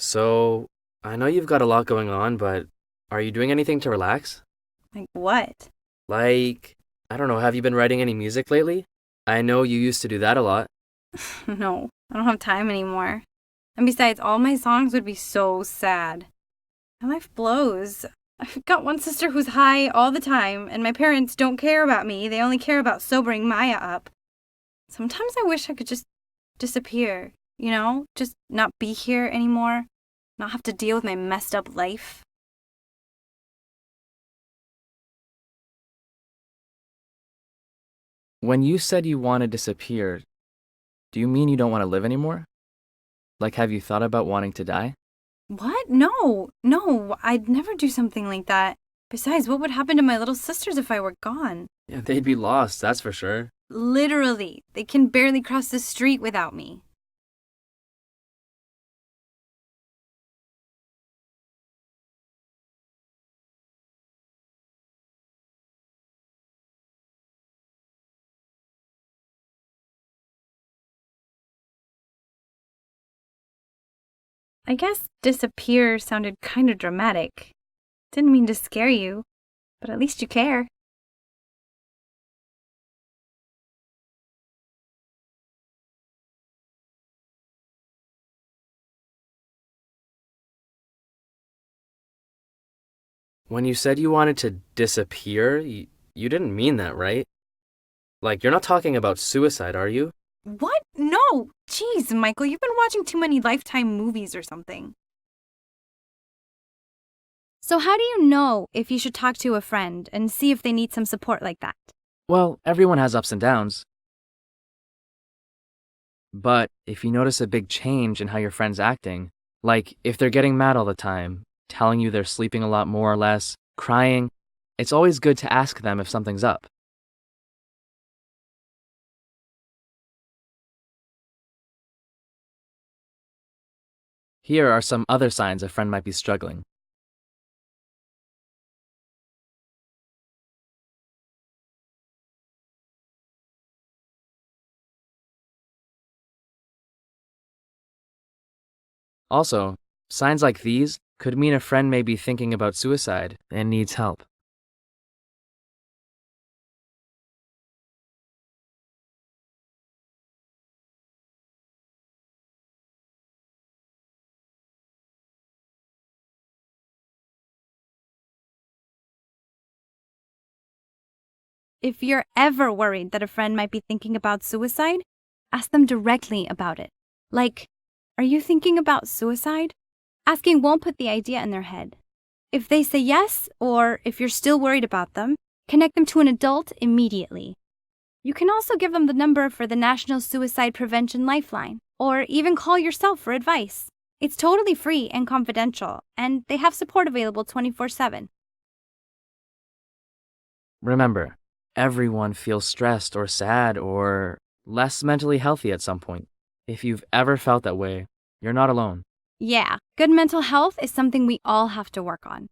So, I know you've got a lot going on, but are you doing anything to relax? Like what? Like, I don't know, have you been writing any music lately? I know you used to do that a lot. No, I don't have time anymore. And besides, all my songs would be so sad. My life blows. I've got one sister who's high all the time, and my parents don't care about me. They only care about sobering Maya up. Sometimes I wish I could just disappear, just not be here anymore, not have to deal with my messed up life. When you said you want to disappear, do you mean you don't want to live anymore? Like, have you thought about wanting to die? What? No, I'd never do something like that. Besides, what would happen to my little sisters if I were gone? Yeah, they'd be lost, that's for sure. Literally, they can barely cross the street without me. I guess disappear sounded kind of dramatic. Didn't mean to scare you, but at least you care. When you said you wanted to disappear, you didn't mean that, right? Like, you're not talking about suicide, are you? What? No! Jeez, Michael, you've been watching too many Lifetime movies or something. So, how do you know if you should talk to a friend and see if they need some support like that? Well, everyone has ups and downs. But if you notice a big change in how your friend's acting, like if they're getting mad all the time, telling you they're sleeping a lot more or less, crying, it's always good to ask them if something's up. Here are some other signs a friend might be struggling. Also, signs like these could mean a friend may be thinking about suicide and needs help. If you're ever worried that a friend might be thinking about suicide, ask them directly about it. Like, are you thinking about suicide? Asking won't put the idea in their head. If they say yes, or if you're still worried about them, connect them to an adult immediately. You can also give them the number for the National Suicide Prevention Lifeline, or even call yourself for advice. It's totally free and confidential, and they have support available 24/7. Remember, everyone feels stressed or sad or less mentally healthy at some point. If you've ever felt that way, you're not alone. Yeah, good mental health is something we all have to work on.